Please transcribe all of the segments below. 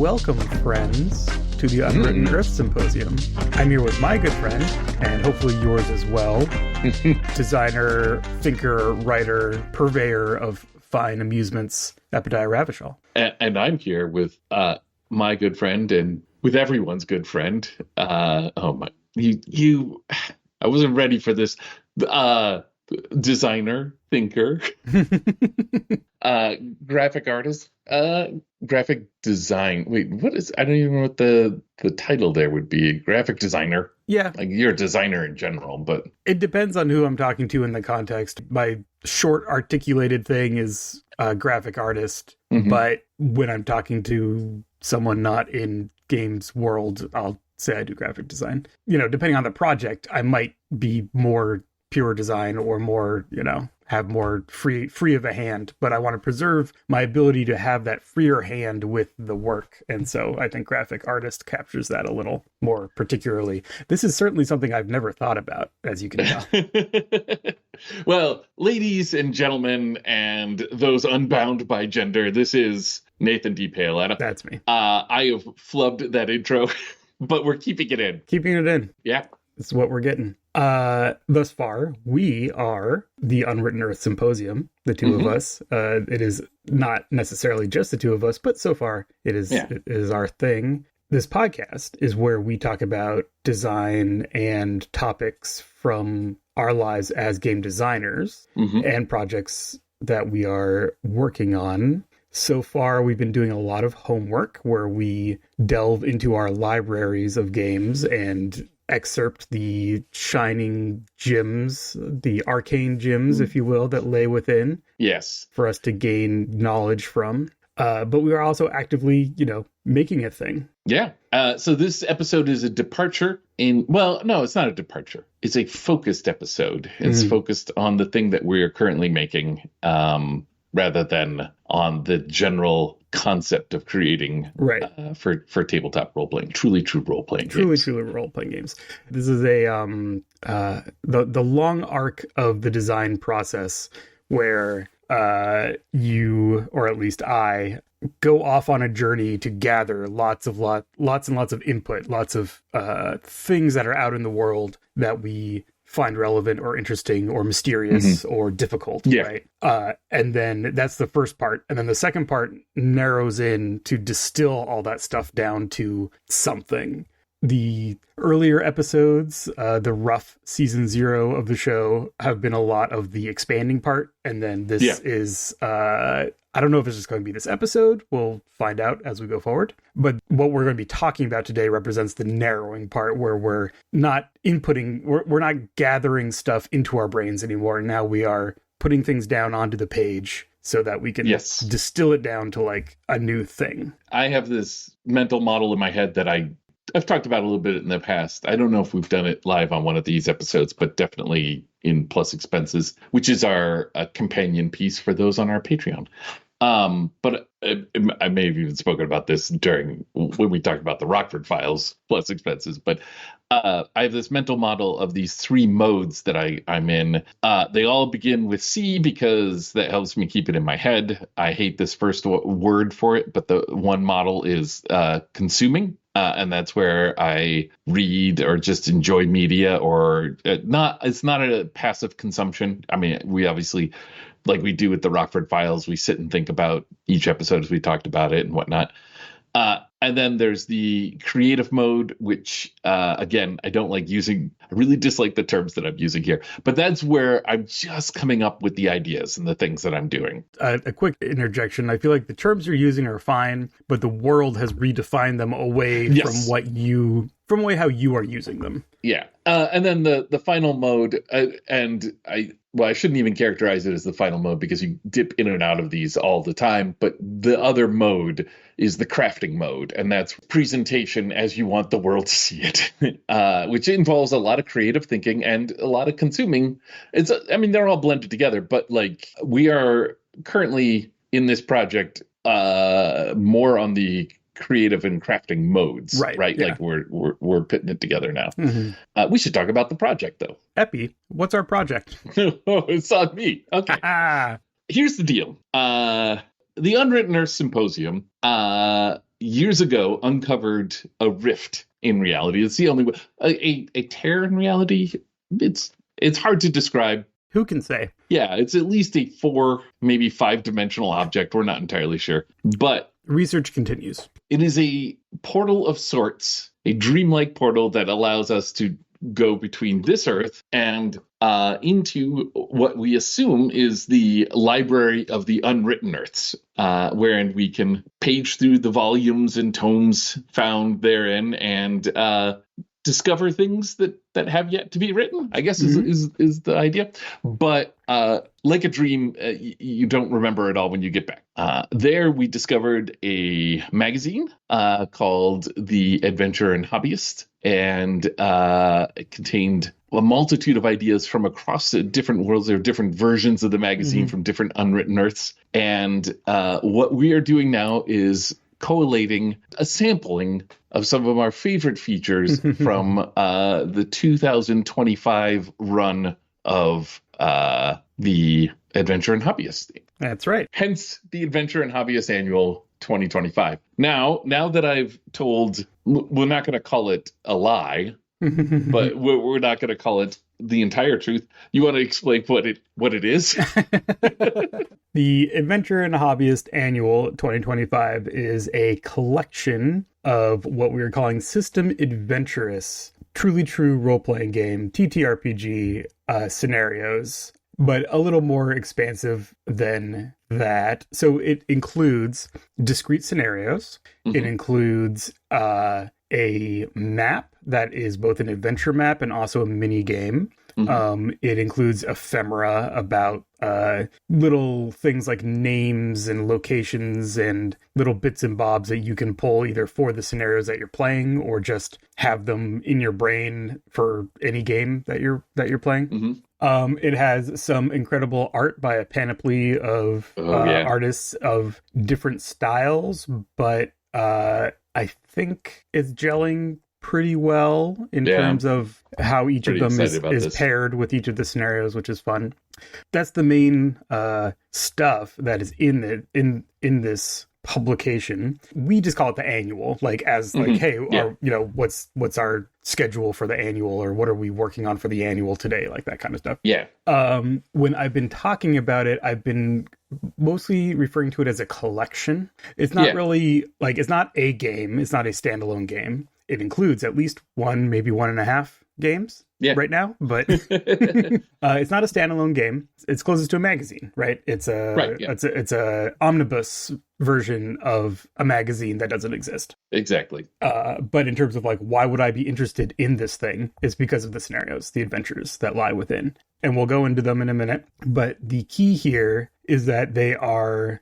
welcome, friends, to the Unwritten Earths Symposium. I'm here with my good friend, and hopefully yours as well, designer, thinker, writer, purveyor of fine amusements, Epadiah Ravishall. And I'm here with my good friend and with everyone's good friend. I wasn't ready for this. Designer, thinker, graphic artist, graphic design. Wait, what is? I don't even know what the title there would be. Graphic designer. Yeah, like you're a designer in general, but it depends on who I'm talking to in the context. My short articulated thing is graphic artist, but when I'm talking to someone not in games world, I'll say I do graphic design. You know, depending on the project, I might be more pure design or more, have more free of a hand, but I want to preserve my ability to have that freer hand with the work. And so I think graphic artist captures that a little more particularly. This is certainly something I've never thought about, as you can tell. Well, ladies and gentlemen, and those unbound by gender, this is Nathan D. Paletta. That's me. I have flubbed that intro, but we're keeping it in. Keeping it in. Yeah. It's what we're getting. Thus far, we are the Unwritten Earths Symposium, the two of us. It is not necessarily just the two of us, but so far it is our thing. This podcast is where we talk about design and topics from our lives as game designers and projects that we are working on. So far, we've been doing a lot of homework where we delve into our libraries of games and excerpt the shining gems, the arcane gems, if you will, that lay within. Yes. For us to gain knowledge from. But we are also actively, making a thing. Yeah. So this episode is a departure no, it's not a departure. It's a focused episode. It's focused on the thing that we are currently making, rather than on the general concept of creating for tabletop role-playing, truly true role-playing games. Truly role-playing games. This is a the long arc of the design process where you, or at least I, go off on a journey to gather lots and lots of input, lots of things that are out in the world that we find relevant or interesting or mysterious or difficult, right? And then that's the first part. And then the second part narrows in to distill all that stuff down to something. The earlier episodes, the rough season 0 of the show, have been a lot of the expanding part. And then this is, I don't know if it's just going to be this episode. We'll find out as we go forward. But what we're going to be talking about today represents the narrowing part where we're not inputting, we're not gathering stuff into our brains anymore. Now we are putting things down onto the page so that we can distill it down to like a new thing. I have this mental model in my head that I've talked about a little bit in the past. I don't know if we've done it live on one of these episodes, but definitely in Plus Expenses, which is our companion piece for those on our Patreon. But I may have even spoken about this when we talked about the Rockford Files Plus Expenses. But I have this mental model of these 3 modes that I'm in. They all begin with C because that helps me keep it in my head. I hate this first word for it, but the one model is consuming. And that's where I read or just enjoy media, or it's not a passive consumption. I mean, we obviously, like we do with the Rockford Files, we sit and think about each episode as we talked about it and whatnot. And then there's the creative mode, which, again, I don't like using. I really dislike the terms that I'm using here. But that's where I'm just coming up with the ideas and the things that I'm doing. A quick interjection. I feel like the terms you're using are fine, but the world has redefined them away from how you are using them. Yeah. And then the final mode, I shouldn't even characterize it as the final mode because you dip in and out of these all the time. But the other mode is the crafting mode, and that's presentation as you want the world to see it, which involves a lot of creative thinking and a lot of consuming. They're all blended together, but like we are currently in this project more on the creative and crafting modes, right? Yeah. Like we're putting it together now. We should talk about the project though. Epi, what's our project? Oh, it's on me. Okay. Here's the deal. The Unwritten Earths Symposium years ago uncovered a rift in reality. It's the only way. A tear in reality. It's hard to describe. Who can say? Yeah, it's at least a 4, maybe 5-dimensional object. We're not entirely sure. But research continues. It is a portal of sorts, a dreamlike portal that allows us to go between this Earth and into what we assume is the library of the Unwritten Earths, wherein we can page through the volumes and tomes found therein and discover things that have yet to be written, I guess is the idea. But like a dream, you don't remember it all when you get back. There we discovered a magazine called The Adventurer Hobbyist, and it contained a multitude of ideas from across the different worlds. There are different versions of the magazine from different Unwritten Earths. And what we are doing now is collating a sampling of some of our favorite features from the 2025 run of the Adventurer Hobbyist. That's right. Hence the Adventurer Hobbyist Annual 2025. Now that I've told, we're not going to call it a lie, but we're not going to call it the entire truth. You want to explain what it is? The Adventurer Hobbyist Annual 2025 is a collection of what we are calling system-adventurous, truly true role-playing game, TTRPG scenarios, but a little more expansive than that. So it includes discrete scenarios. It includes a map that is both an adventure map and also a mini game. It includes ephemera about little things like names and locations and little bits and bobs that you can pull either for the scenarios that you're playing or just have them in your brain for any game that you're playing. It has some incredible art by a panoply of artists of different styles, but I think it's gelling pretty well in terms of how each of them is paired with each of the scenarios, which is fun. That's the main stuff that is in this publication. We just call it the annual, hey, what's our schedule for the annual, or what are we working on for the annual today, like that kind of stuff. When I've been talking about it, I've been mostly referring to it as a collection. It's not really it's not a game, it's not a standalone game. It includes at least one, maybe 1.5 games right now, but it's not a standalone game. It's closest to a magazine, right? It's a omnibus version of a magazine that doesn't exist. Exactly. But in terms of why would I be interested in this thing? It's because of the scenarios, the adventures that lie within. And we'll go into them in a minute. But the key here is that they are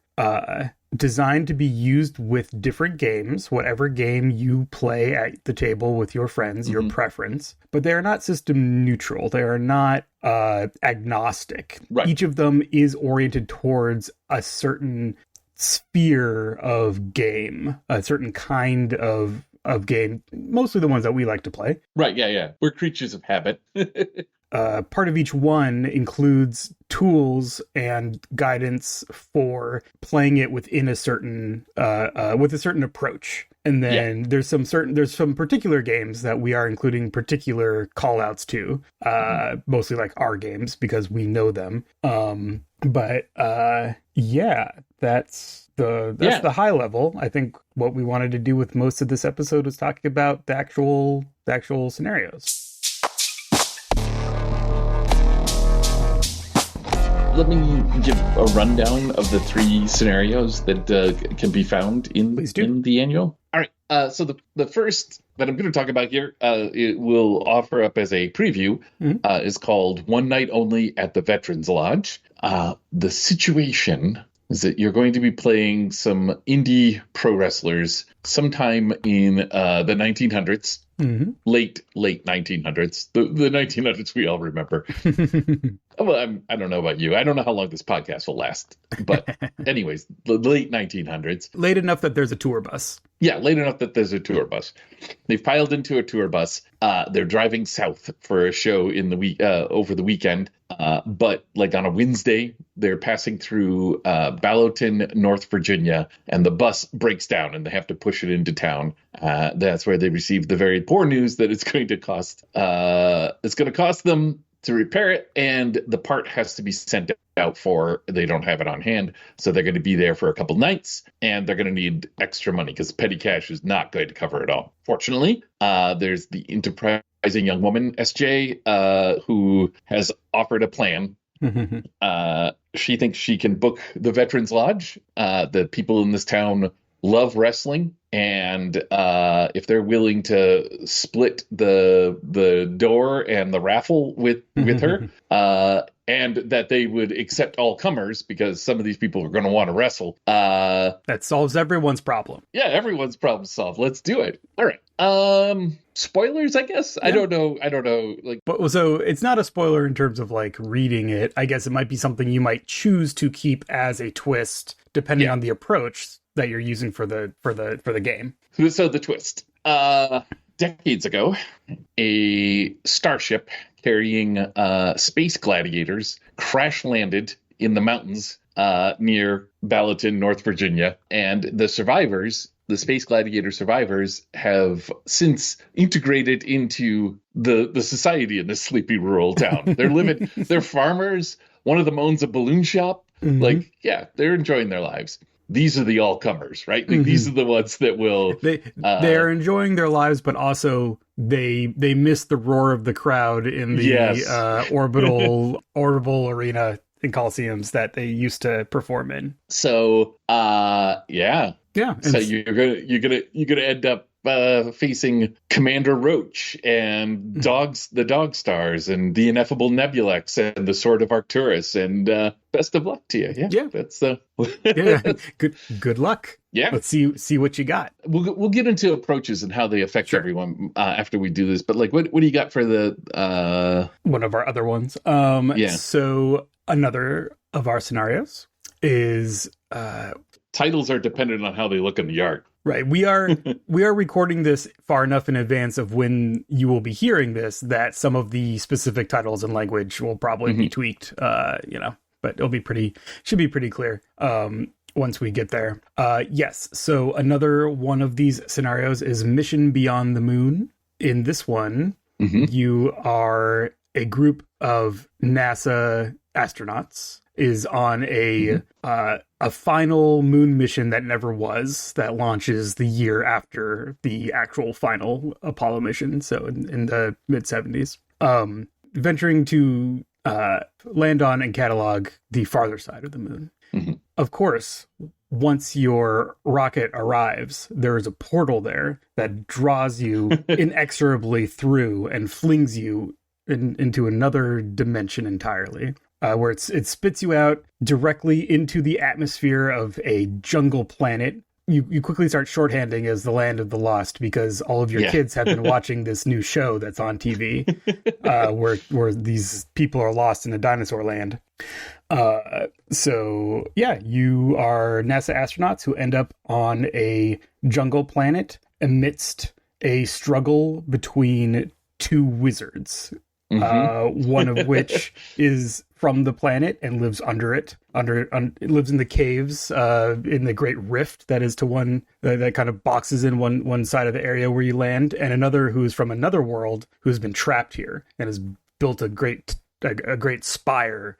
designed to be used with different games, whatever game you play at the table with your friends, your preference. But they are not system neutral. They are not agnostic. Right. Each of them is oriented towards a certain sphere of game, a certain kind of game, mostly the ones that we like to play. Right, yeah. We're creatures of habit. Part of each one includes tools and guidance for playing it within a certain with a certain approach. And then there's some particular games that we are including particular call outs to, mostly like our games because we know them. But that's the high level. I think what we wanted to do with most of this episode was talking about the actual scenarios. Let me give a rundown of the 3 scenarios that can be found in the annual. All right. So the first that I'm going to talk about here, it will offer up as a preview, is called One Night Only at the Veterans Lodge. The situation is that you're going to be playing some indie pro wrestlers sometime in the 1900s. Late 1900s. The 1900s we all remember. Well, I don't know about you. I don't know how long this podcast will last. But anyways, the late 1900s. Late enough that there's a tour bus. Yeah, late enough that there's a tour bus. They've piled into a tour bus. They're driving south for a show in the week over the weekend. But like on a Wednesday, they're passing through Ballowton, North Virginia, and the bus breaks down and they have to push it into town. That's where they receive the very poor news that it's going to cost them to repair it, and the part has to be sent out they don't have it on hand, so they're going to be there for a couple nights, and they're going to need extra money because petty cash is not going to cover it all. Fortunately, there's the enterprising young woman, SJ, who has offered a plan. She thinks she can book the Veterans Lodge. The people in this town love wrestling, and if they're willing to split the door and the raffle with her, and that they would accept all comers because some of these people are going to want to wrestle. That solves everyone's problem. Yeah, everyone's problem solved. Let's do it. All right. Spoilers, I guess. Yeah. I don't know. But so it's not a spoiler in terms of like reading it. I guess it might be something you might choose to keep as a twist, depending on the approach that you're using for the game. So the twist. Decades ago, a starship carrying space gladiators crash landed in the mountains near Ballowton, North Virginia, and the space gladiator survivors have since integrated into the society in this sleepy rural town. They're farmers. One of them owns a balloon shop. Mm-hmm. They're enjoying their lives. These are the all-comers, right? Like, these are the ones that will... They're enjoying their lives, but also they miss the roar of the crowd in the orbital arena in Coliseums that they used to perform in. So, yeah. So you're gonna end up facing Commander Roach and the Dog Stars and the Ineffable Nebulex and the Sword of Arcturus, and best of luck to you. Yeah. That's good luck. Yeah. Let's see what you got. We'll get into approaches and how they affect everyone after we do this. But like, what do you got for the one of our other ones? So another of our scenarios is titles are dependent on how they look in the art. Right. We are recording this far enough in advance of when you will be hearing this that some of the specific titles and language will probably be tweaked, but should be pretty clear once we get there. Yes. So another one of these scenarios is Mission Beyond the Moon. In this one, you are a group of NASA astronauts is on a final moon mission that never was, that launches the year after the actual final Apollo mission, so in the mid-70s, venturing to land on and catalog the farther side of the moon. Of course, once your rocket arrives, there is a portal there that draws you inexorably through and flings you into another dimension entirely. Where it spits you out directly into the atmosphere of a jungle planet. You quickly start shorthanding as the land of the lost because all of your kids have been watching this new show that's on TV, where these people are lost in a dinosaur land. You are NASA astronauts who end up on a jungle planet amidst a struggle between two wizards. One of which is from the planet and lives under it. It lives in the caves, in the great rift that is to one that kind of boxes in one side of the area where you land, and another who is from another world who's been trapped here and has built a great spire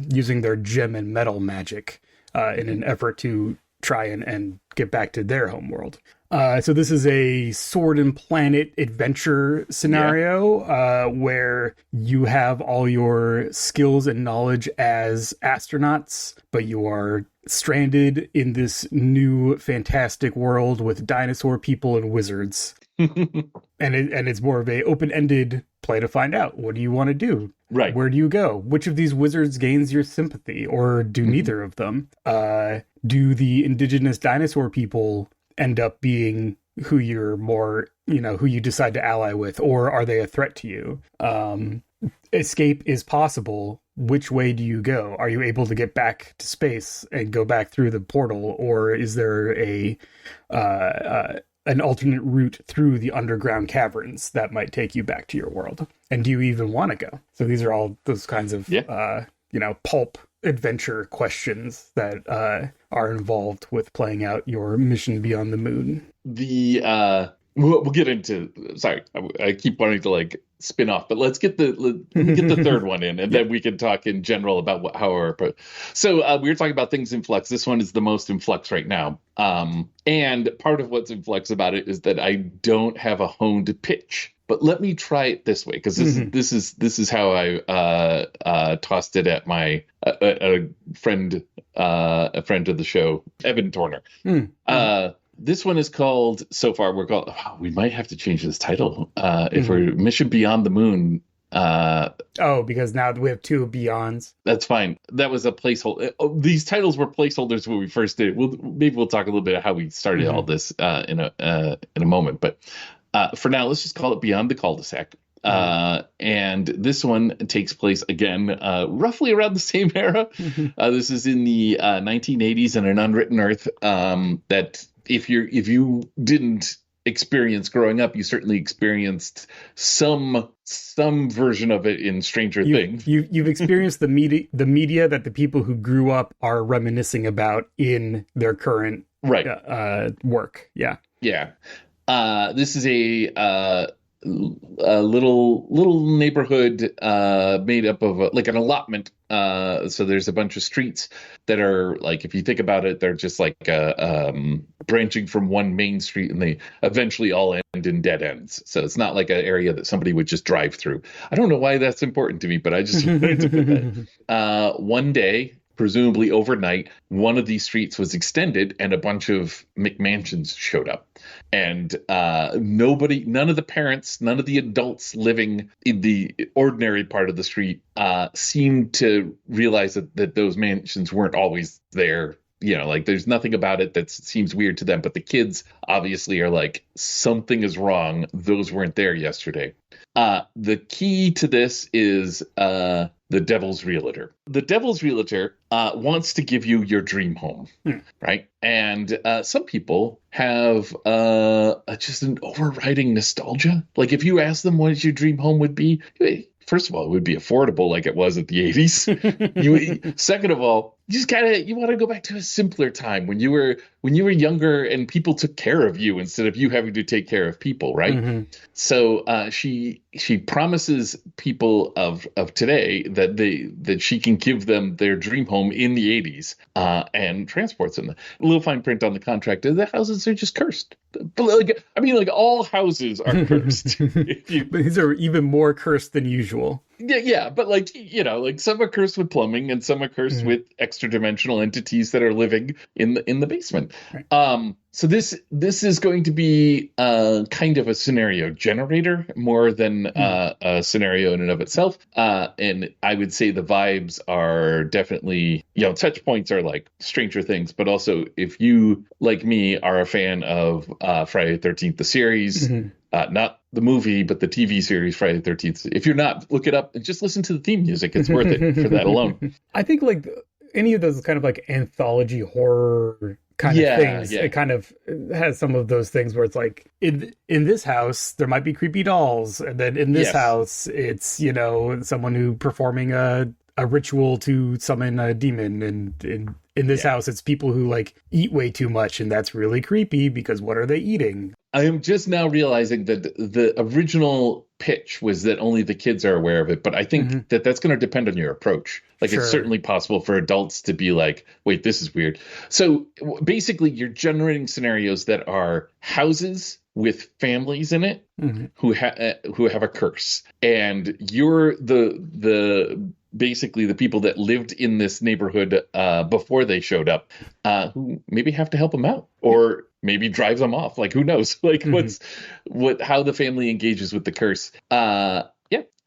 using their gem and metal magic in an effort to try and get back to their homeworld. So this is a sword and planet adventure scenario where you have all your skills and knowledge as astronauts, but you are stranded in this new fantastic world with dinosaur people and wizards. And it's more of a open-ended play to find out. What do you want to do? Right. Where do you go? Which of these wizards gains your sympathy, or do neither of them? Do the indigenous dinosaur people end up being who you're more, who you decide to ally with, or are they a threat to you? Escape is possible. Which way do you go? Are you able to get back to space and go back through the portal, or is there an alternate route through the underground caverns that might take you back to your world. And do you even want to go? So these are all those kinds of, pulp adventure questions that are involved with playing out your mission beyond the moon. We'll get into. Sorry, I keep wanting to like spin off, but let's get the third one in, and then we can talk in general about how our approach. So we were talking about things in flux. This one is the most in flux right now, and part of what's in flux about it is that I don't have a honed pitch. But let me try it this way, because this is how I tossed it at my a friend of the show, Evan Torner. This one is called, so far we're called, we might have to change this title if we're Mission Beyond the Moon. Because now we have two Beyonds. That's fine. That was a placeholder. These titles were placeholders when we first did it. Maybe we'll talk a little bit about how we started all this in a moment. But for now, let's just call it Beyond the Cul-de-sac. And this one takes place again, roughly around the same era. This is in the 1980s in an unwritten Earth that if you didn't experience growing up, you certainly experienced some version of it in Stranger Things. You've experienced the media that the people who grew up are reminiscing about in their current work. Yeah. This is a little neighborhood made up of like an allotment. So there's a bunch of streets that are like, if you think about it, they're just like branching from one main street, and they eventually all end in dead ends. So it's not like an area that somebody would just drive through. I don't know why that's important to me, but I just wanted to put that. One day, presumably overnight, one of these streets was extended and a bunch of McMansions showed up. And none of the parents, none of the adults living in the ordinary part of the street seemed to realize that those mansions weren't always there. Like there's nothing about it that seems weird to them. But the kids obviously are like, something is wrong. Those weren't there yesterday. The key to this is the Devil's Realtor. The Devil's Realtor wants to give you your dream home, right? And some people have just an overriding nostalgia. Like if you ask them what your dream home would be, first of all, it would be affordable like it was at the 80s. Second of all, you want to go back to a simpler time when you were younger and people took care of you instead of you having to take care of people, right? So she promises people of today that she can give them their dream home in the 80s and transports them. A little fine print on the contract is the houses are just cursed. But all houses are cursed. These are even more cursed than usual. Yeah, but some are cursed with plumbing and some are cursed with extra dimensional entities that are living in the basement. Right. So this is going to be kind of a scenario generator more than a scenario in and of itself. And I would say the vibes are definitely, touch points are like Stranger Things, but also if you, like me, are a fan of Friday the 13th, the series, not the movie, but the TV series Friday the 13th. If you're not, look it up and just listen to the theme music. It's worth it for that alone. I think like any of those kind of like anthology horror kind of things, it kind of has some of those things where it's like in this house there might be creepy dolls, and then in this house it's someone who performing a ritual to summon a demon, and in this house it's people who like eat way too much, and that's really creepy because what are they eating? I am just now realizing that the original pitch was that only the kids are aware of it, but I think that that's going to depend on your approach. Like it's certainly possible for adults to be like, wait, this is weird. So basically you're generating scenarios that are houses with families in it who have a curse, and you're the basically the people that lived in this neighborhood before they showed up, who maybe have to help them out or maybe drive them off. Like, who knows? Like how the family engages with the curse.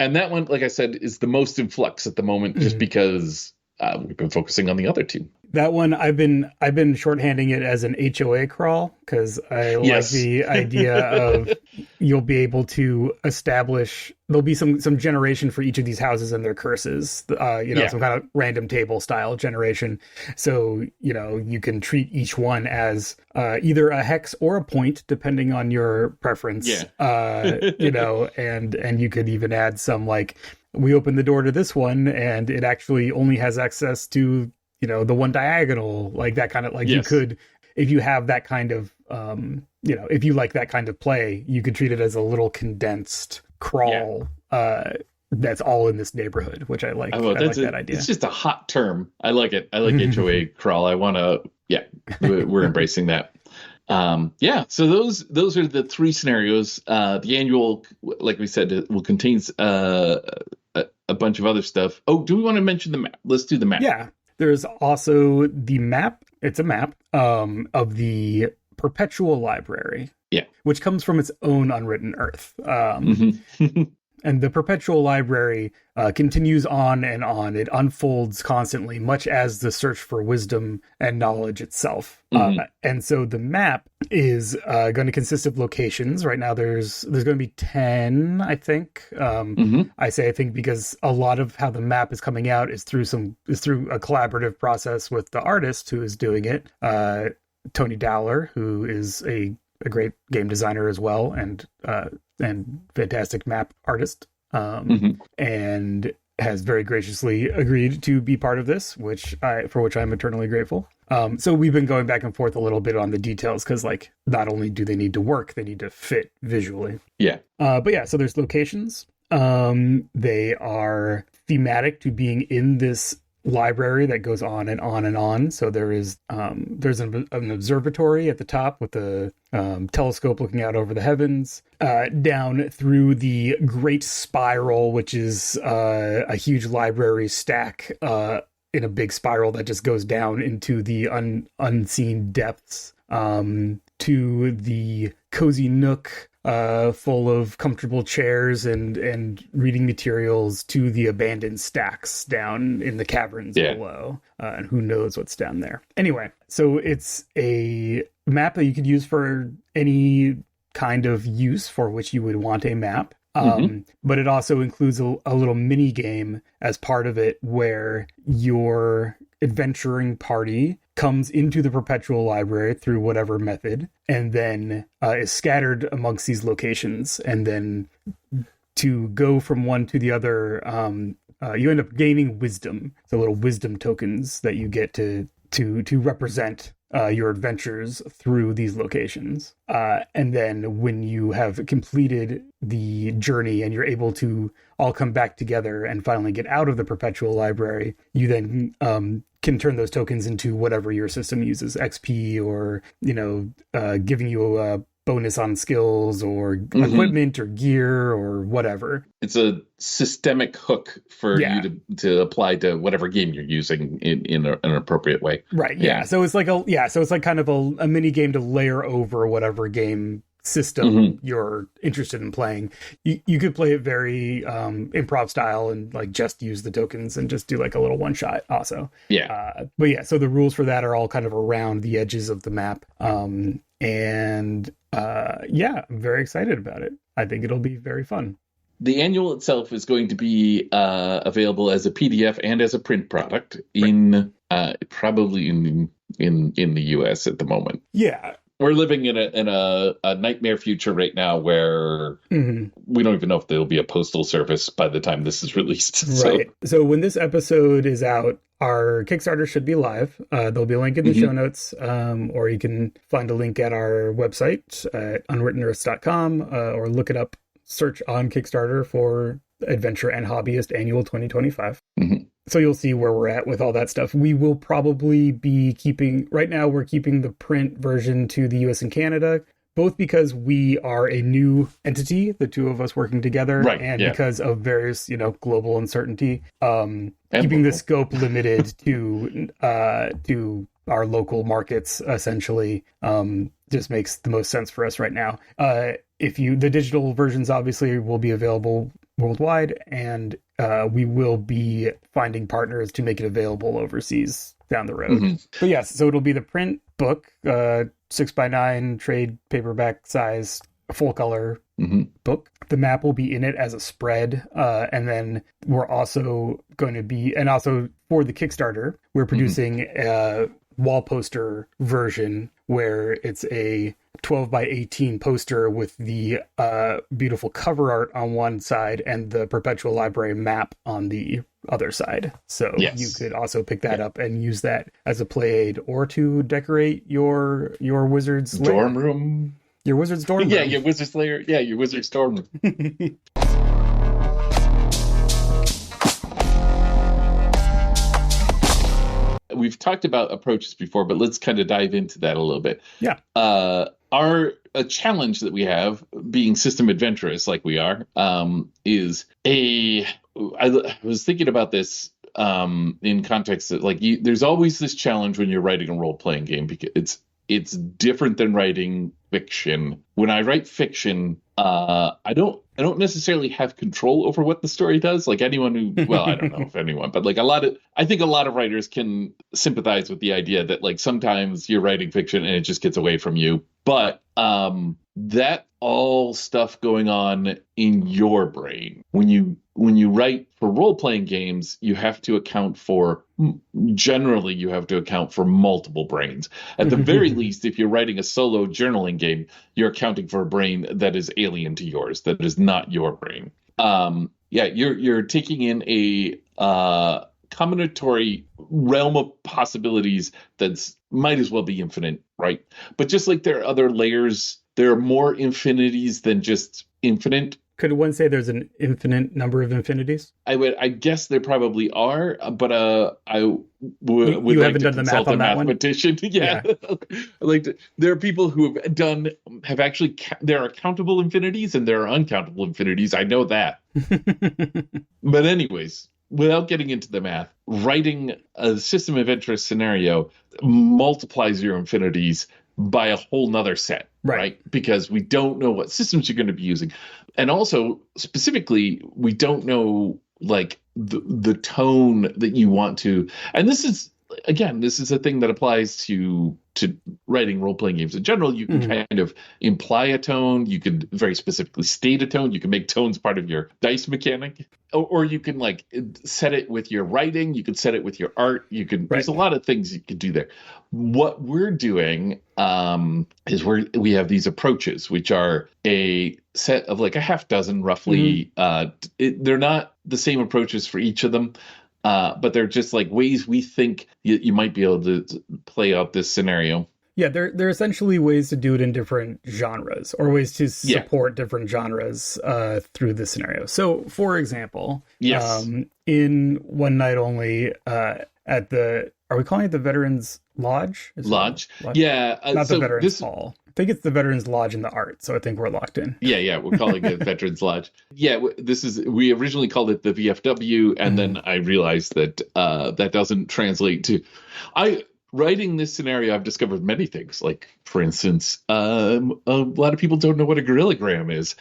And that one, like I said, is the most in flux at the moment, just because we've been focusing on the other two. That one I've been shorthanding it as an HOA crawl because I like the idea of you'll be able to establish there'll be some generation for each of these houses and their curses, some kind of random table style generation. So you can treat each one as either a hex or a point depending on your preference. And you could even add some like we open the door to this one and it actually only has access to the one diagonal, like that kind of like you could, if you have that kind of, if you like that kind of play, you could treat it as a little condensed crawl that's all in this neighborhood, which I like. I like that idea. It's just a hot term. I like it. I like HOA crawl. I want to, we're embracing that. So those are the three scenarios. The annual, like we said, will contains a bunch of other stuff. Oh, do we want to mention the map? Let's do the map. Yeah. There's also the map. It's a map of the Perpetual Library, which comes from its own Unwritten Earth. And the Perpetual Library continues on and on. It unfolds constantly, much as the search for wisdom and knowledge itself. And so the map is going to consist of locations. Right now, there's going to be 10, I think. I say I think because a lot of how the map is coming out is through a collaborative process with the artist who is doing it, Tony Dowler, who is a great game designer as well, and fantastic map artist, and has very graciously agreed to be part of this, for which I'm eternally grateful. So we've been going back and forth a little bit on the details because, like, not only do they need to work, they need to fit visually. So there's locations. They are thematic to being in this library that goes on and on and on. So there's an observatory at the top with a telescope looking out over the heavens, down through the Great Spiral, which is a huge library stack in a big spiral that just goes down into the unseen depths, to the cozy nook full of comfortable chairs and reading materials, to the abandoned stacks down in the caverns below, and who knows what's down there. Anyway, so it's a map that you could use for any kind of use for which you would want a map. But it also includes a little mini game as part of it where your adventuring party comes into the Perpetual Library through whatever method, and then is scattered amongst these locations. And then to go from one to the other, you end up gaining wisdom. So little wisdom tokens that you get to represent your adventures through these locations. And then when you have completed the journey and you're able to all come back together and finally get out of the Perpetual Library, you then can turn those tokens into whatever your system uses, XP or, giving you a bonus on skills or equipment or gear or whatever. It's a systemic hook for you to apply to whatever game you're using in an appropriate way. Right. Yeah. So it's like kind of a mini game to layer over whatever game system you're interested in playing. You could play it very improv style and like just use the tokens and just do like a little one shot also. So the rules for that are all kind of around the edges of the map. I'm very excited about it. I think it'll be very fun. The annual itself is going to be available as a PDF and as a print product in probably in the US at the moment. Yeah. We're living in a nightmare future right now where we don't even know if there'll be a postal service by the time this is released. Right. So when this episode is out, our Kickstarter should be live. There'll be a link in the show notes, or you can find a link at our website at unwrittenearths.com, or look it up, search on Kickstarter for Adventurer and Hobbyist Annual 2025. So you'll see where we're at with all that stuff. We will probably be right now we're keeping the print version to the US and Canada, both because we are a new entity, the two of us working together, because of various, global uncertainty. Keeping the scope limited to our local markets, essentially, just makes the most sense for us right now. The digital versions obviously will be available worldwide, and we will be finding partners to make it available overseas down the road. But yes, so it'll be the print book, 6x9 trade paperback size, full color book. The map will be in it as a spread, and then we're also going to be, and also for the Kickstarter, we're producing a wall poster version where it's a 12 by 18 poster with the beautiful cover art on one side and the Perpetual Library map on the other side. So you could also pick that up and use that as a play aid or to decorate your wizard's dorm room. Your wizard's dorm room. Yeah, your wizard's lair. Yeah, your wizard's dorm room. We've talked about approaches before, but let's kind of dive into that a little bit. Yeah. A challenge that we have, being system-adventurous like we are, is I was thinking about this in context that, like, there's always this challenge when you're writing a role-playing game, because it's different than writing fiction. When I write fiction, I don't necessarily have control over what the story does. Like, anyone who, well, I don't know if anyone, but like I think a lot of writers can sympathize with the idea that, like, sometimes you're writing fiction and it just gets away from you. But that all stuff going on in your brain when you write for role-playing games, you have to account for multiple brains. At the very least, if you're writing a solo journaling game, you're accounting for a brain that is alien to yours, that is not your brain. You're taking in a combinatory realm of possibilities that's might as well be infinite, right? But just like there are other layers, there are more infinities than just infinite. Could one say there's an infinite number of infinities? I guess there probably are, but I would you like haven't to done the math consult on a that mathematician. Yeah. There are people who have actually, there are countable infinities and there are uncountable infinities. I know that. But anyways, without getting into the math, writing a system-adventurous scenario multiplies your infinities by a whole nother set, right? Because we don't know what systems you're going to be using. And also, specifically, we don't know, like, the tone that you want to. And this is a thing that applies to writing role-playing games in general. You can kind of imply a tone. You could very specifically state a tone. You can make tones part of your dice mechanic. Or you can, like, set it with your writing. You can set it with your art. You can. There's a lot of things you can do there. What we're doing is we have these approaches, which are a set of like a half dozen roughly. They're not the same approaches for each of them. But they're just like ways we think you might be able to play out this scenario. Yeah, they're essentially ways to do it in different genres, or ways to support different genres through the scenario. So, for example, in One Night Only, at the, are we calling it the Veterans Lodge? Lodge? Yeah. Not the Veterans Hall. I think it's the Veterans Lodge in the art, so I think we're locked in. Yeah, we're calling it Veterans Lodge. Yeah, we originally called it the VFW, and then I realized that that doesn't translate to. Writing this scenario, I've discovered many things. Like, for instance, a lot of people don't know what a gorillagram is.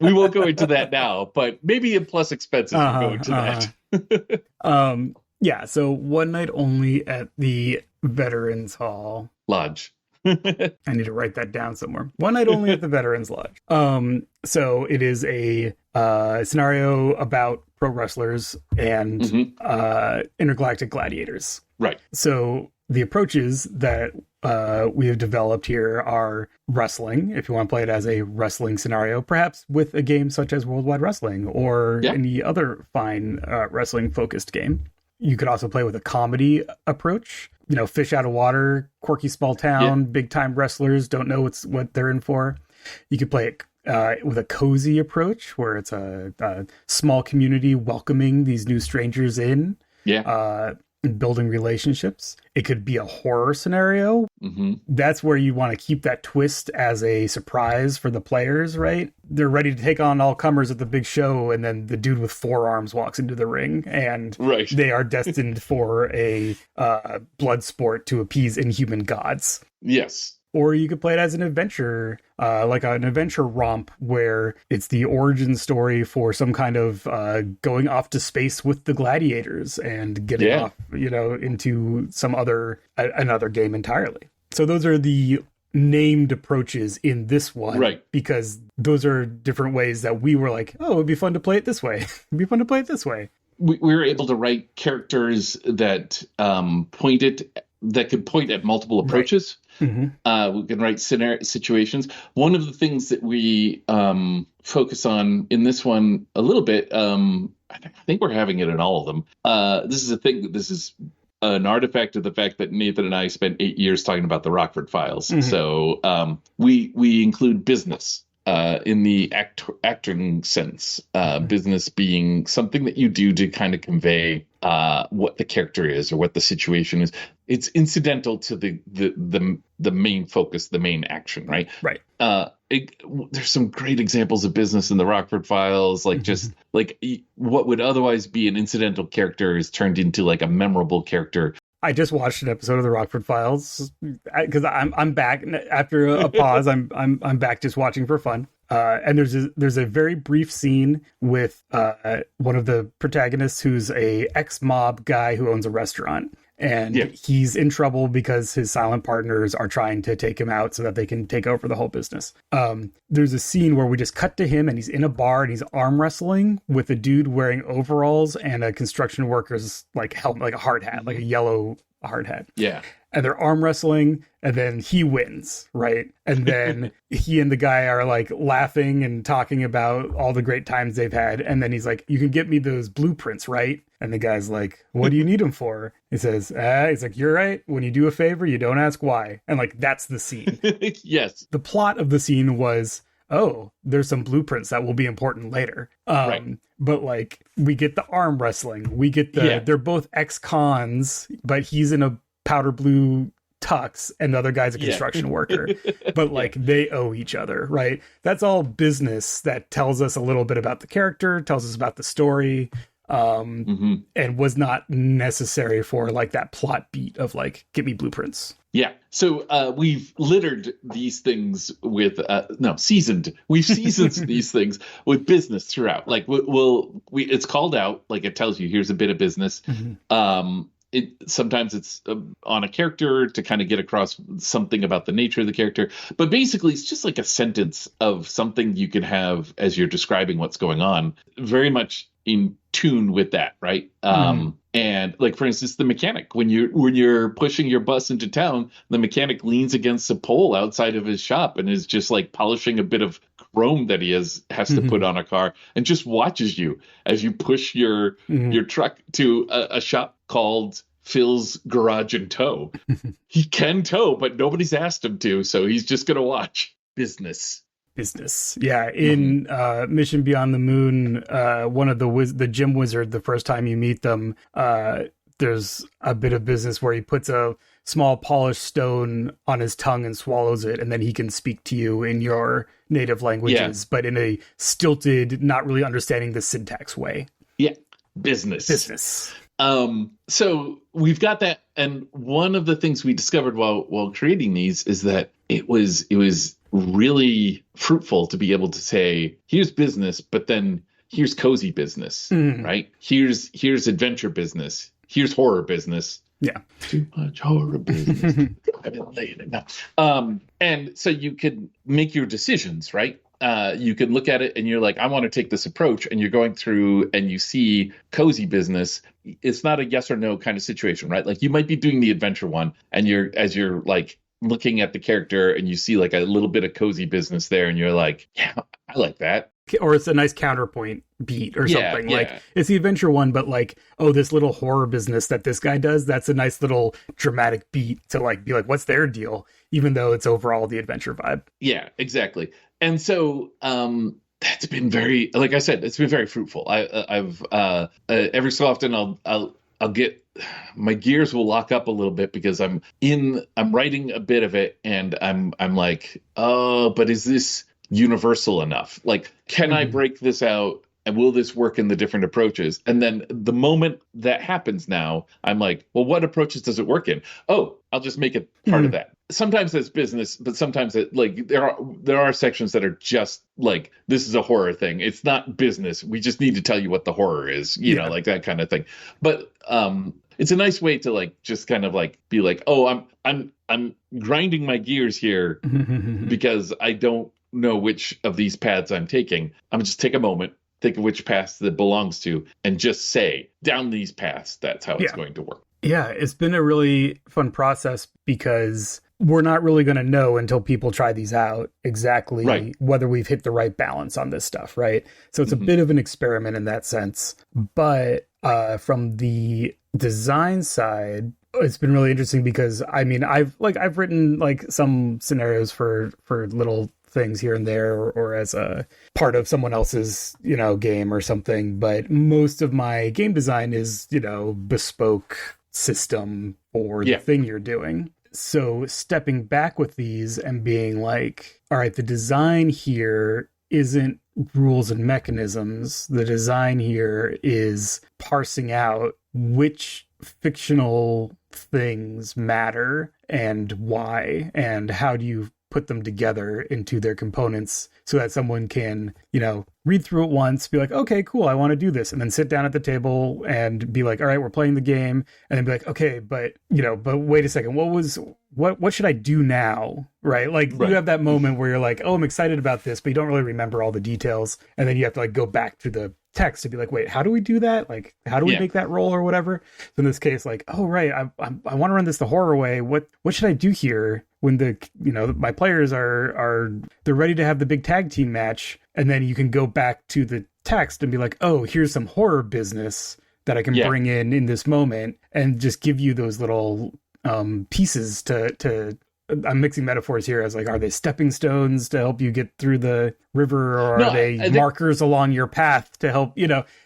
We won't go into that now, but maybe in Plus Expenses we'll go into that. Yeah, so One Night Only at the Veterans Hall. Lodge. I need to write that down somewhere. One Night Only at the Veterans Lodge. So it is a scenario about pro wrestlers and intergalactic gladiators. Right. So the approaches that we have developed here are wrestling, if you want to play it as a wrestling scenario, perhaps with a game such as Worldwide Wrestling or any other fine wrestling-focused game. You could also play with a comedy approach. You know, fish out of water, quirky small town, big time wrestlers don't know what they're in for. You could play it with a cozy approach where it's a small community welcoming these new strangers in. And building relationships. It could be a horror scenario. That's where you want to keep that twist as a surprise for the players, right? They're ready to take on all comers at the big show, and then the dude with 4 arms walks into the ring, and they are destined for a blood sport to appease inhuman gods. Yes. Or you could play it as an adventure, like an adventure romp where it's the origin story for some kind of going off to space with the gladiators and getting off, into some another game entirely. So those are the named approaches in this one, right? Because those are different ways that we were like, oh, it'd be fun to play it this way. It'd be fun to play it this way. We were able to write characters that could point at multiple approaches. Right. Mm-hmm. We can write situations. One of the things that we focus on in this one a little bit, I think we're having it in all of them. This is a thing. This is an artifact of the fact that Nathan and I spent 8 years talking about the Rockford Files. Mm-hmm. So we include business in the acting sense, business being something that you do to kind of convey what the character is or what the situation is. It's incidental to the main focus, the main action, right? Right. There's some great examples of business in the Rockford Files, like just like what would otherwise be an incidental character is turned into like a memorable character. I just watched an episode of the Rockford Files because I'm back after a pause. I'm back just watching for fun. And there's a very brief scene with one of the protagonists who's a ex-mob guy who owns a restaurant. And he's in trouble because his silent partners are trying to take him out so that they can take over the whole business. There's a scene where we just cut to him and he's in a bar and he's arm wrestling with a dude wearing overalls and a construction worker's like helmet, like a hard hat, like a yellow hard hat. Yeah. And they're arm wrestling, and then he wins, right? And then he and the guy are like laughing and talking about all the great times they've had. And then he's like, you can get me those blueprints, right? And the guy's like, what do you need them for? He says, he's like, you're right. When you do a favor, you don't ask why. And like, that's the scene. Yes. The plot of the scene was, oh, there's some blueprints that will be important later. Right. But like, we get the arm wrestling. We get they're both ex-cons, but he's in a powder blue tux and the other guy's a construction worker. But like, they owe each other, right? That's all business that tells us a little bit about the character, tells us about the story, and was not necessary for like that plot beat of like, get me blueprints. Yeah. So we've littered these things with seasoned. We've seasoned these things with business throughout. Like it's called out, like it tells you here's a bit of business. Sometimes it's on a character to kind of get across something about the nature of the character, but basically it's just like a sentence of something you can have as you're describing what's going on, very much in tune with that, right? And like, for instance, the mechanic, when you're pushing your bus into town, the mechanic leans against a pole outside of his shop and is just like polishing a bit of chrome that he has to put on a car, and just watches you as you push your truck to a shop called Phil's Garage and Tow. He can tow, but nobody's asked him to, so he's just gonna watch. Business. Yeah. In Mission Beyond the Moon, one of the gym wizard, the first time you meet them, there's a bit of business where he puts a small polished stone on his tongue and swallows it, and then he can speak to you in your native languages, but in a stilted, not really understanding the syntax way. Yeah. Business. So we've got that, and one of the things we discovered while creating these is that it was really fruitful to be able to say, here's business, but then here's cozy business, right? Here's adventure business. Here's horror business. Yeah. Too much horror business. I've been laying it down. And so you could make your decisions, right? You could look at it and you're like, I want to take this approach, and you're going through and you see cozy business. It's not a yes or no kind of situation, right? Like, you might be doing the adventure one, and as you're like looking at the character and you see like a little bit of cozy business there, and you're like, yeah, I like that. Or it's a nice counterpoint beat or something. Yeah. Like, it's the adventure one, but like, oh, this little horror business that this guy does, that's a nice little dramatic beat to like be like, what's their deal? Even though it's overall the adventure vibe. Yeah, exactly. And so that's been very, like I said, it's been very fruitful. I've every so often I'll get, my gears will lock up a little bit because I'm writing a bit of it, and I'm like, oh, but is this universal enough? Like, can I break this out, and will this work in the different approaches? And then the moment that happens now, I'm like, well, what approaches does it work in? Oh, I'll just make it part of that. sometimes that's business, but sometimes it like there are sections that are just like this is a horror thing. It's not business. We just need to tell you what the horror is, Yeah. like that kind of thing. But it's a nice way to like just kind of like be like, oh, I'm grinding my gears here because I don't know which of these paths I'm taking. I'm gonna just take a moment, think of which path that belongs to, and just say down these paths. That's how it's going to work. Yeah, it's been a really fun process because we're not really going to know until people try these out exactly whether we've hit the right balance on this stuff, right? So it's a bit of an experiment in that sense. But from the design side, it's been really interesting because I mean, I've written like some scenarios for little things here and there or as a part of someone else's, game or something. But most of my game design is, bespoke system for the thing you're doing. So stepping back with these and being like, all right, the design here isn't rules and mechanisms. The design here is parsing out which fictional things matter and why, and how do you put them together into their components so that someone can, read through it once, be like, okay, cool, I want to do this. And then sit down at the table and be like, all right, we're playing the game. And then be like, okay, but wait a second, what should I do now? Right? You have that moment where you're like, oh, I'm excited about this, but you don't really remember all the details. And then you have to go back to the text to be like, wait, how do we do that? How do we make that roll or whatever? So in this case, oh, right, I want to run this the horror way. What should I do here when my players they're ready to have the big tag team match? And then you can go back to the text and be like, oh, here's some horror business that I can bring in this moment and just give you those little pieces to I'm mixing metaphors here as are they stepping stones to help you get through the river, or are they markers along your path to help,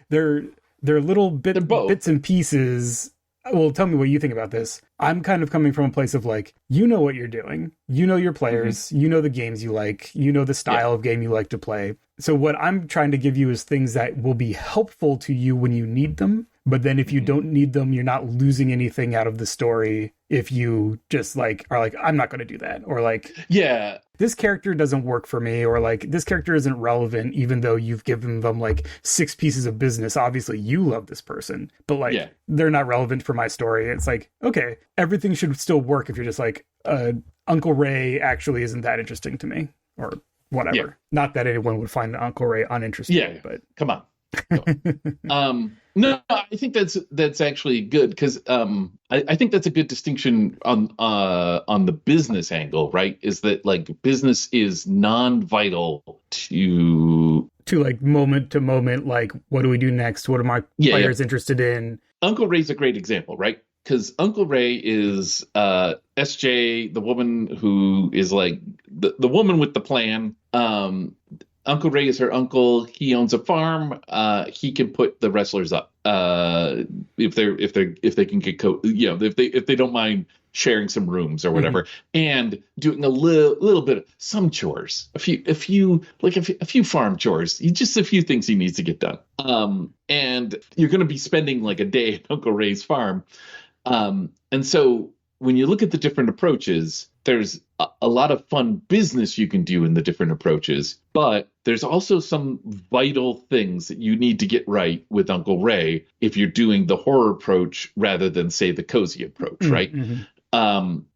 they're little bits and pieces. Well, tell me what you think about this. I'm kind of coming from a place of what you're doing, your players, the games you like, the style of game you like to play. So what I'm trying to give you is things that will be helpful to you when you need them. But then if you don't need them, you're not losing anything out of the story if you just are I'm not going to do that. Or this character doesn't work for me, or this character isn't relevant, even though you've given them 6 pieces of business. Obviously you love this person, but they're not relevant for my story. It's okay, everything should still work if you're just Uncle Ray actually isn't that interesting to me, or whatever. Yeah. Not that anyone would find Uncle Ray uninteresting, but come on. No, I think that's actually good because I think that's a good distinction on the business angle, right? Is that business is non-vital to moment to moment, what do we do next? What are my players interested in? Uncle Ray's a great example, right? Because Uncle Ray is SJ, the woman who is the woman with the plan. Uncle Ray is her uncle. He owns a farm. He can put the wrestlers up if they can get if they don't mind sharing some rooms or whatever, and doing a little bit of some chores, a few farm chores, just a few things he needs to get done. And you're going to be spending a day at Uncle Ray's farm, and so when you look at the different approaches, there's a lot of fun business you can do in the different approaches, but there's also some vital things that you need to get right with Uncle Ray if you're doing the horror approach rather than, say, the cozy approach, right?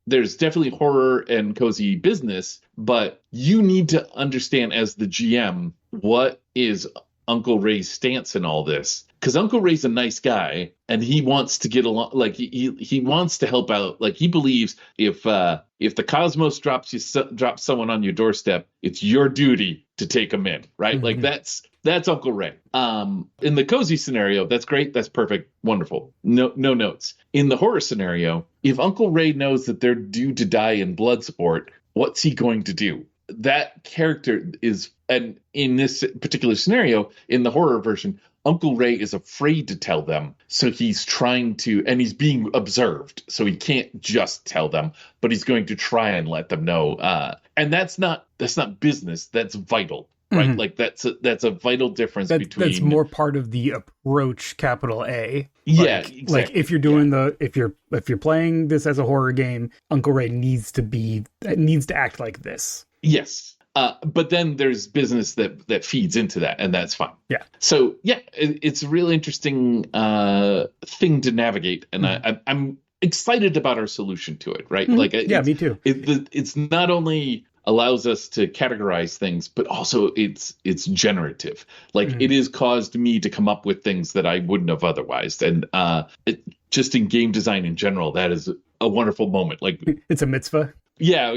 There's definitely horror and cozy business, but you need to understand as the GM what is Uncle Ray's stance in all this. Because Uncle Ray's a nice guy and he wants to get along, he wants to help out. He believes if the cosmos drops someone on your doorstep, it's your duty to take them in, right? That's Uncle Ray. In the cozy scenario, that's great, that's perfect, wonderful. No notes. In the horror scenario, if Uncle Ray knows that they're due to die in blood sport, what's he going to do? That character is, and in this particular scenario, in the horror version, Uncle Ray is afraid to tell them, so he's trying to, and he's being observed, so he can't just tell them, but he's going to try and let them know. And that's not business, that's vital. right? Mhm. Like that's a vital difference between. That's more part of the approach, capital A. Yeah, Like, exactly. like if you're doing if you're playing this as a horror game, Uncle Ray needs to act like this. Yes. But then there's business that feeds into that, and that's fine. Yeah. So yeah, it's a really interesting thing to navigate, and I'm excited about our solution to it. Right? Mhm. Like, yeah, me too. It's not only allows us to categorize things, but also it's generative. Like it has caused me to come up with things that I wouldn't have otherwise, and just in game design in general, that is a wonderful moment. Like it's a mitzvah. Yeah.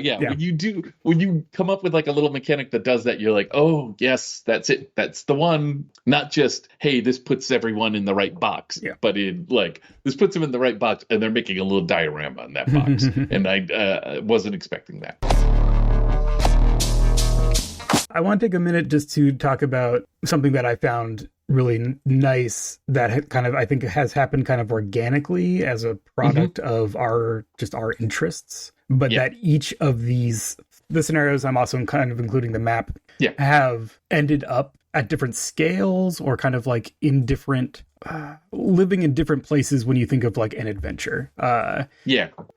When you come up with like a little mechanic that does that, you're like, oh yes, that's it. That's the one. Not just, hey, this puts everyone in the right box, but in like this puts them in the right box, and they're making a little diorama on that box. And I wasn't expecting that. I want to take a minute just to talk about something that I found really nice that kind of, I think, has happened kind of organically as a product of our interests, but that each of the scenarios, I'm also kind of including the map, have ended up at different scales or kind of like in different living in different places when you think of like an adventure. All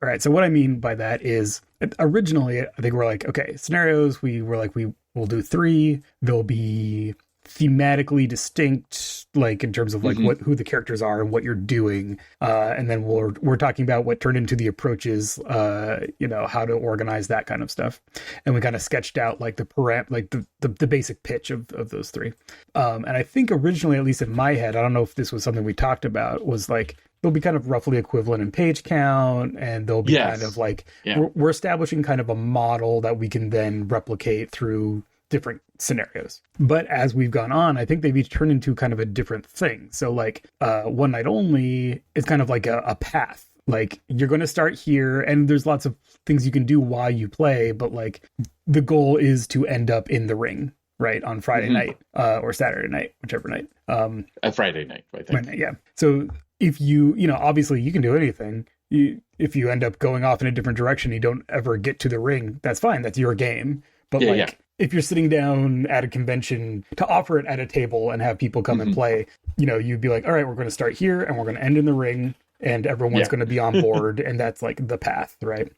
right. So what I mean by that is originally, I think we're like, okay, scenarios, we will do 3. They'll be thematically distinct, like in terms of like who the characters are and what you're doing. And then we're talking about what turned into the approaches, how to organize that kind of stuff. And we kind of sketched out like the basic pitch of those 3. And I think originally, at least in my head, I don't know if this was something we talked about, was like, they'll be kind of roughly equivalent in page count, and they'll be kind of like, we're establishing kind of a model that we can then replicate through different scenarios. But as we've gone on, I think they've each turned into kind of a different thing. So like One Night Only is kind of like a path. Like you're going to start here, and there's lots of things you can do while you play, but like the goal is to end up in the ring, right, on Friday night or Saturday night, whichever night. A Friday night, I think. Friday night, yeah. So if you obviously you can do anything. If you end up going off in a different direction, you don't ever get to the ring, that's fine. That's your game. But if you're sitting down at a convention to offer it at a table and have people come and play, you'd be like, all right, we're going to start here and we're going to end in the ring, and everyone's going to be on board. And that's like the path, right?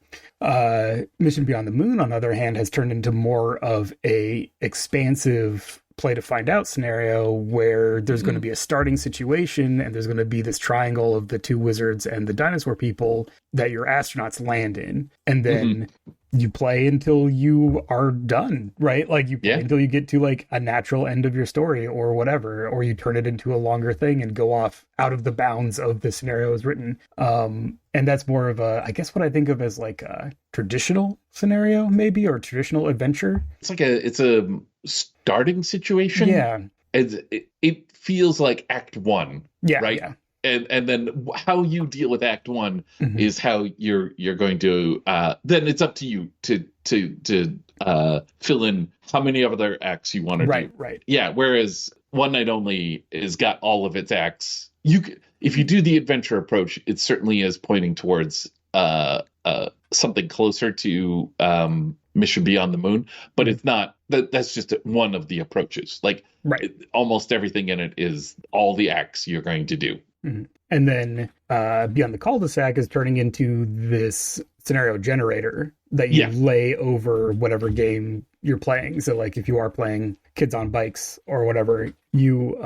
Mission Beyond the Moon, on the other hand, has turned into more of a expansive play to find out scenario where there's going to be a starting situation, and there's going to be this triangle of the 2 wizards and the dinosaur people that your astronauts land in. And then you play until you are done, right? Like you play until you get to like a natural end of your story or whatever, or you turn it into a longer thing and go off out of the bounds of the scenario as written. And that's more of I guess what I think of as like a traditional scenario, maybe, or traditional adventure. It's a starting situation. Yeah. It feels like Act 1. Yeah. Right. Yeah. And then how you deal with Act 1 is how you're going to. Then it's up to you to fill in how many other acts you want to do. Right. Yeah. Whereas One Night Only has got all of its acts. If you do the adventure approach, it certainly is pointing towards something closer to Mission Beyond the Moon, but it's not. That's just one of the approaches. Like almost everything in it is all the acts you're going to do. And then Beyond the Cul-de-sac is turning into this scenario generator that you lay over whatever game you're playing. So like if you are playing Kids on Bikes or whatever, you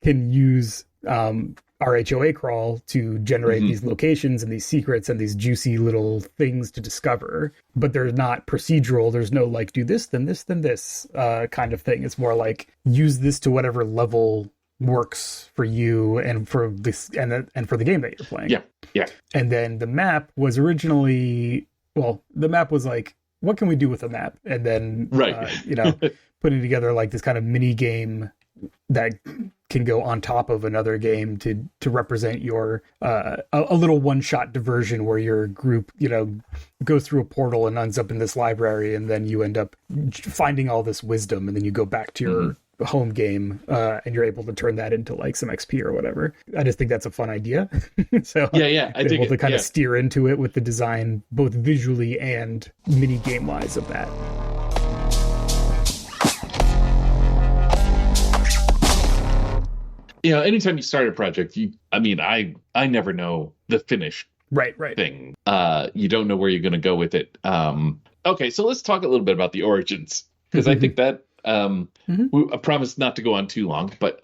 can use RHOA crawl to generate these locations and these secrets and these juicy little things to discover. But they're not procedural. There's no like do this, then this, then this kind of thing. It's more like use this to whatever level works for you and for this and for the game that you're playing. Yeah. And then the map was originally, the map was like, what can we do with a map? And then putting together like this kind of mini game that can go on top of another game to represent your a little one-shot diversion where your group goes through a portal and ends up in this library, and then you end up finding all this wisdom, and then you go back to your home game and you're able to turn that into like some XP or whatever. I just think that's a fun idea. So I dig able to kind of steer into it with the design both visually and mini game wise of that. anytime you start a project, I never know the finished right thing. You don't know where you're going to go with it. Okay, so let's talk a little bit about the origins, because I think that I promise not to go on too long, but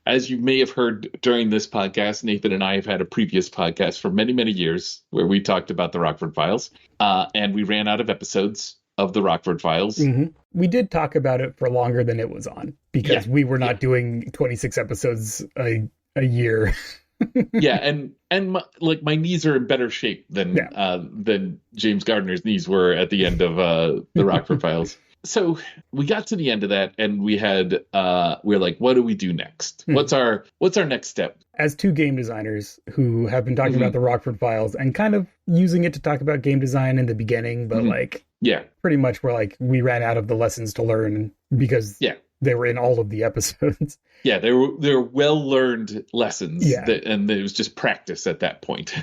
as you may have heard during this podcast, Nathan and I have had a previous podcast for many, many years where we talked about the Rockford Files, and we ran out of episodes of the Rockford Files. We did talk about it for longer than it was on, because we were not doing 26 episodes a year. and my knees are in better shape than James Gardner's knees were at the end of the Rockford Files. So we got to the end of that, and we're like, what do we do next? What's our next step? As two game designers who have been talking about the Rockford Files and kind of using it to talk about game design in the beginning, but pretty much we ran out of the lessons to learn because they were in all of the episodes. Yeah, they were well-learned lessons, and it was just practice at that point.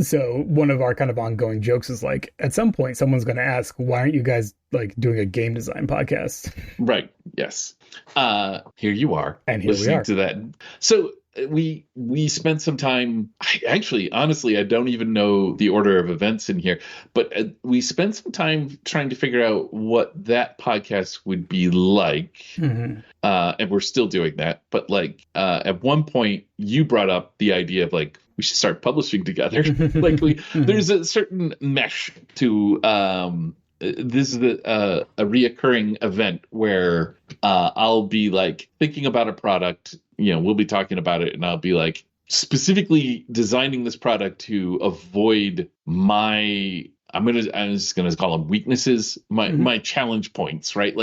So one of our kind of ongoing jokes is like, at some point, someone's going to ask, why aren't you guys doing a game design podcast? Right, yes. Here you are. And here listening we are. To that. So we spent some time, honestly, I don't even know the order of events in here, but we spent some time trying to figure out what that podcast would be like. And we're still doing that. But at one point you brought up the idea of we should start publishing together. There's a certain mesh to this is a reoccurring event where I'll be thinking about a product, we'll be talking about it, and I'll be specifically designing this product to avoid my, I'm just gonna call them weaknesses, my challenge points, right?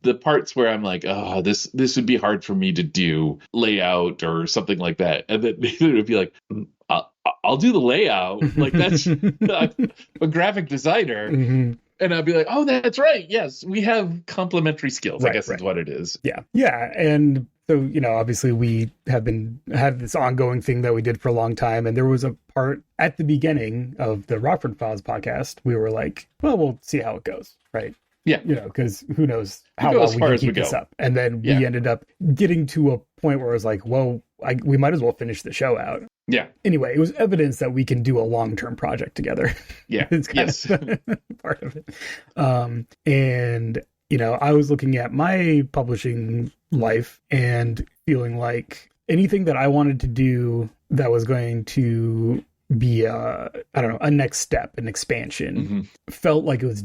The parts where I'm this would be hard for me to do, layout or something like that, and then Nathan would be I'll do the layout, that's I'm a graphic designer. And I'd be like, oh, that's right. Yes, we have complementary skills, I guess is what it is. Yeah. And so, obviously we had this ongoing thing that we did for a long time. And there was a part at the beginning of the Rockford Files podcast, we were like, well, we'll see how it goes, right? Yeah. Because who knows how long we can keep this up. And then we ended up getting to a point where it was like, well, we might as well finish the show out. Yeah. Anyway, it was evidence that we can do a long-term project together. Yeah. It's kind of part of it. And, I was looking at my publishing life and feeling like anything that I wanted to do that was going to be a next step, an expansion, felt like it was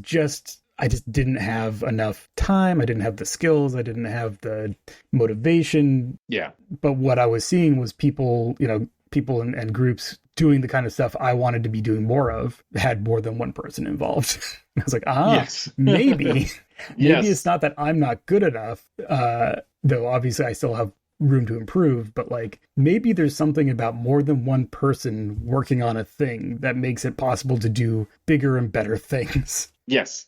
I just didn't have enough time. I didn't have the skills. I didn't have the motivation. Yeah. But what I was seeing was people and groups doing the kind of stuff I wanted to be doing more of, had more than one person involved. I was like, yes. Maybe it's not that I'm not good enough, though obviously I still have room to improve, but maybe there's something about more than one person working on a thing that makes it possible to do bigger and better things. Yes.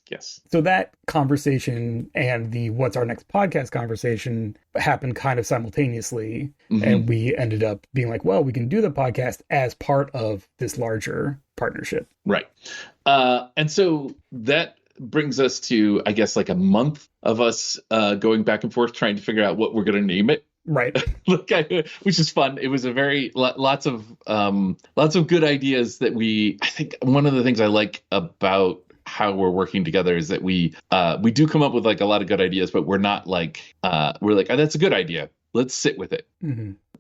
So that conversation and the what's our next podcast conversation happened kind of simultaneously. And we ended up being like, well, we can do the podcast as part of this larger partnership. Right. And so that brings us to, I guess, a month of us going back and forth trying to figure out what we're going to name it. Right. Which is fun. It was a very lots of good ideas that I think one of the things I like about how we're working together is that we do come up with a lot of good ideas, but we're not we're like, oh, that's a good idea. Let's sit with it.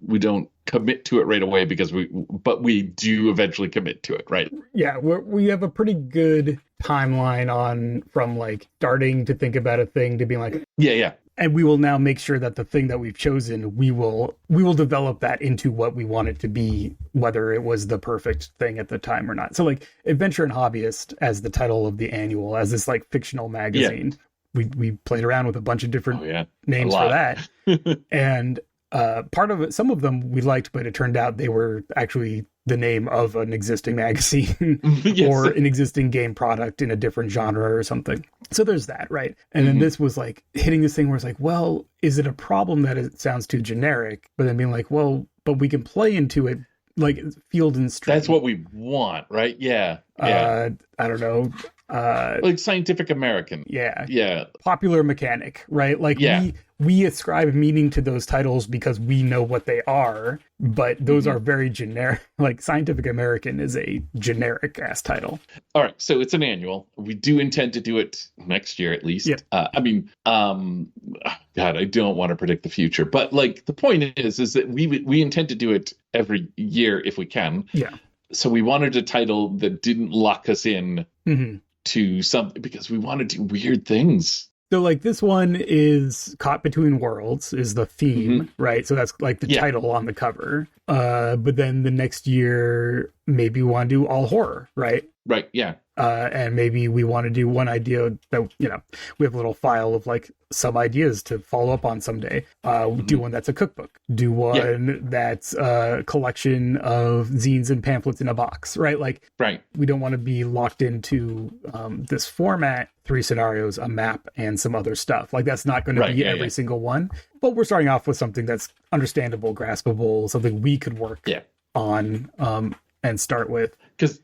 We don't commit to it right away but we do eventually commit to it, right? Yeah, we have a pretty good timeline from starting to think about a thing to being like, yeah. And we will now make sure that the thing that we've chosen, we will develop that into what we want it to be, whether it was the perfect thing at the time or not. So Adventurer Hobbyist as the title of the annual, as this fictional magazine, we played around with a bunch of different names for that. And part of it, some of them we liked, but it turned out they were actually the name of an existing magazine or an existing game product in a different genre or something. So there's that, right? And then this was hitting this thing where it's well, is it a problem that it sounds too generic? But then being well, but we can play into it Field and Stream. That's what we want, right? Yeah. I don't know. Like Scientific American. Yeah. Yeah. Popular mechanic, right? Like Yeah. we ascribe meaning to those titles because we know what they are, but those are very generic. Like Scientific American is a generic ass title. All right, so it's an annual. We do intend to do it next year at least. Yeah. God, I don't want to predict the future, but like the point is that we intend to do it every year if we can. Yeah. So we wanted a title that didn't lock us in Mm-hmm. to something because we want to do weird things. So like this one is Caught Between Worlds is the theme, right? So that's like the title on the cover. But then the next year, maybe we want to do all horror, right? Right, yeah. And maybe we want to do one idea that, we have a little file of like some ideas to follow up on someday. Do one that's a cookbook. Do one that's a collection of zines and pamphlets in a box, right? Like, we don't want to be locked into this format, 3 scenarios, a map, and some other stuff. Like, that's not going to be every single one. But we're starting off with something that's understandable, graspable, something we could work on and start with. Because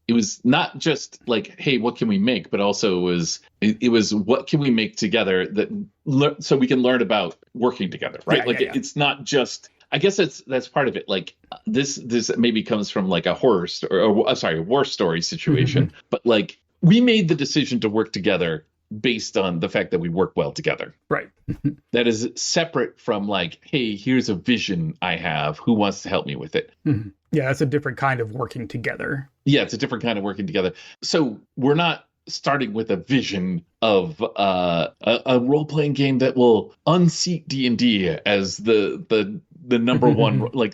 it was not just like, hey, what can we make? But also it was what can we make together so we can learn about working together, right? It's not just, I guess that's part of it. Like this maybe comes from like a war story situation, but like we made the decision to work together based on the fact that we work well together. Right. That is separate from like, hey, here's a vision I have. Who wants to help me with it? Mm-hmm. Yeah, that's a different kind of working together. Yeah, it's a different kind of working together. So we're not starting with a vision of a role-playing game that will unseat D&D as the number one. Like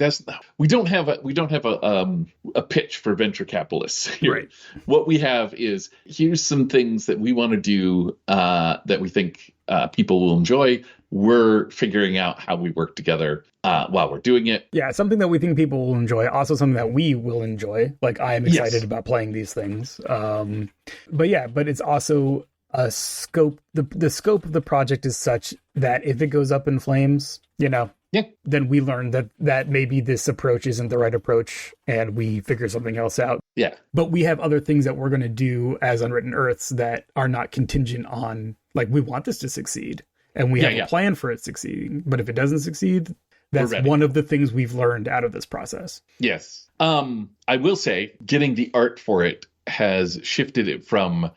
we don't have a pitch for venture capitalists here. Right. What we have is, here's some things that we want to do that we think people will enjoy. We're figuring out how we work together while we're doing it. Yeah, something that we think people will enjoy. Also something that we will enjoy. Like, I am excited about playing these things. But it's also a scope. The scope of the project is such that if it goes up in flames, then we learn that maybe this approach isn't the right approach and we figure something else out. Yeah. But we have other things that we're going to do as Unwritten Earths that are not contingent on, like, we want this to succeed. And we have a plan for it succeeding. But if it doesn't succeed, that's one of the things we've learned out of this process. Yes. I will say, getting the art for it has shifted it from,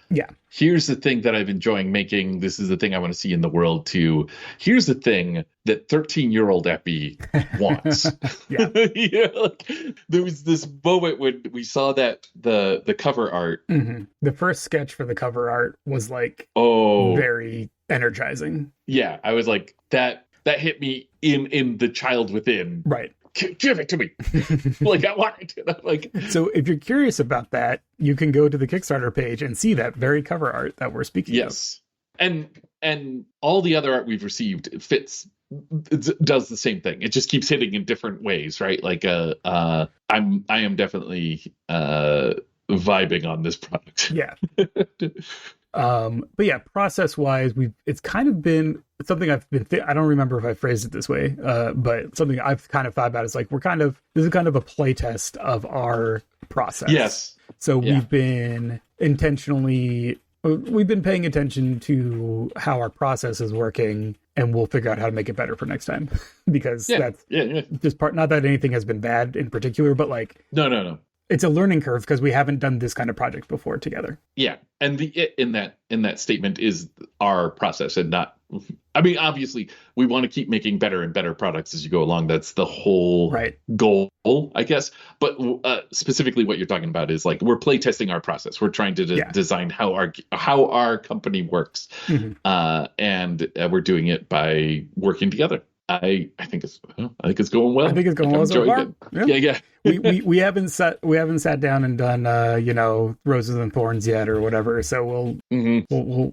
here's the thing that I'm enjoying making, this is the thing I want to see in the world, to here's the thing that 13-year-old Epi wants. There was this moment when we saw that the cover art. Mm-hmm. The first sketch for the cover art was like very energizing. Yeah, I was like, that hit me in the child within. Right. Give it to me. Like, I want it. Like, so if you're curious about that, you can go to the Kickstarter page and see that very cover art that we're speaking of. And all the other art we've received does the same thing. It just keeps hitting in different ways, right? Like I am definitely vibing on this product. Yeah. But yeah, process wise, it's kind of been something I've been, I don't remember if I phrased it this way, but something I've kind of thought about is like, this is kind of a play test of our process. Yes. So we've been paying attention to how our process is working, and we'll figure out how to make it better for next time. Because that's just not that anything has been bad in particular, but like, no. It's a learning curve because we haven't done this kind of project before together. Yeah. And the it in that statement is our process, and not, I mean, obviously we want to keep making better and better products as you go along. That's the whole goal, I guess. But specifically what you're talking about is like, we're play testing our process. We're trying to design how our company works. Mm-hmm. And we're doing it by working together. I think it's going well. I think it's going well so far. Yeah. we haven't sat down and done Roses and Thorns yet or whatever. So we'll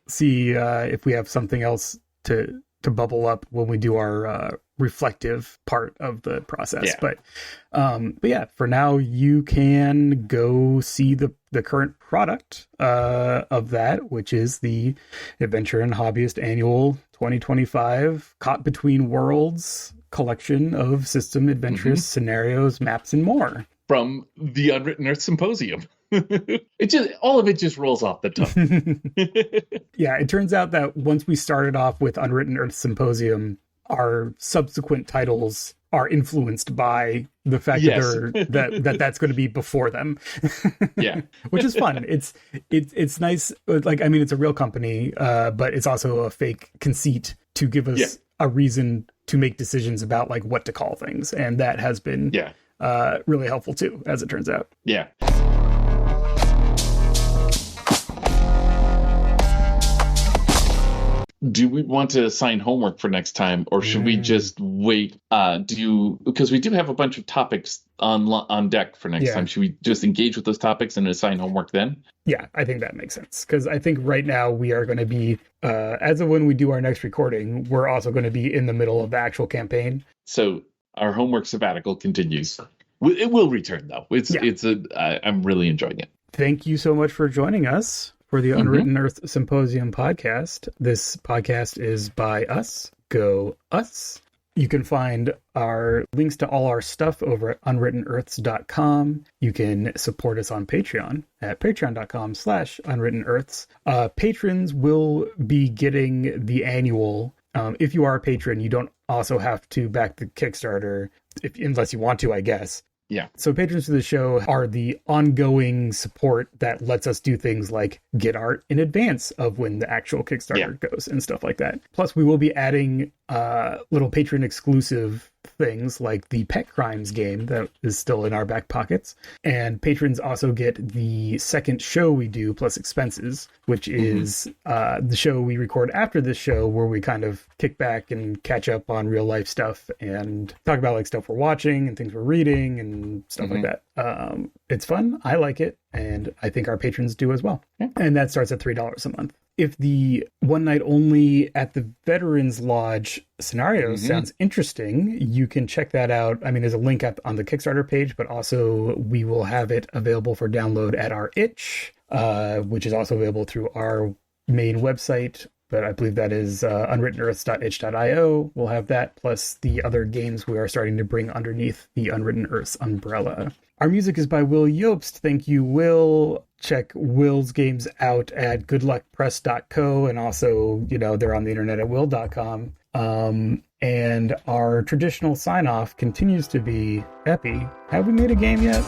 see if we have something else to bubble up when we do our reflective part of the process. But yeah, for now you can go see the current product of that, which is the Adventurer Hobbyist Annual 2025 Caught Between Worlds collection of system-adventurous scenarios, maps, and more. from the Unwritten Earths Symposium. All of it just rolls off the tongue. Yeah, it turns out that once we started off with Unwritten Earths Symposium, our subsequent titles are influenced by the fact that that's going to be before them. Yeah. Which is fun. It's nice. Like, I mean, it's a real company, but it's also a fake conceit to give us a reason to make decisions about like what to call things. And that has been really helpful too, as it turns out. Yeah. Do we want to assign homework for next time, or should we just wait? Because we do have a bunch of topics on deck for next time. Should we just engage with those topics and assign homework then? Yeah, I think that makes sense. Because I think right now we are going to be, as of when we do our next recording, we're also going to be in the middle of the actual campaign. So our homework sabbatical continues. It will return though. I'm really enjoying it. Thank you so much for joining us for the Unwritten Earth Symposium podcast. This podcast is by us. Go us. You can find our links to all our stuff over at unwrittenearths.com. You can support us on Patreon at patreon.com/unwrittenearths. Patrons will be getting the annual. If you are a patron, you don't also have to back the Kickstarter, unless you want to, I guess. Yeah. So patrons of the show are the ongoing support that lets us do things like get art in advance of when the actual Kickstarter goes and stuff like that. Plus, we will be adding little patron exclusive things like the Pet Crimes game that is still in our back pockets. And patrons also get the second show we do plus expenses, which is the show we record after this show, where we kind of kick back and catch up on real life stuff and talk about like stuff we're watching and things we're reading and stuff like that. It's fun. I like it. And I think our patrons do as well. And that starts at $3 a month. If the one night only at the Veterans Lodge scenario sounds interesting, you can check that out. I mean, there's a link on the Kickstarter page, but also we will have it available for download at our itch, which is also available through our main website. But I believe that is unwrittenearths.itch.io. We'll have that, plus the other games we are starting to bring underneath the Unwritten Earths umbrella. Our music is by Will Yobst. Thank you, Will. Check Will's games out at goodluckpress.co, and also, they're on the internet at will.com. And our traditional sign-off continues to be, Epi, have we made a game yet?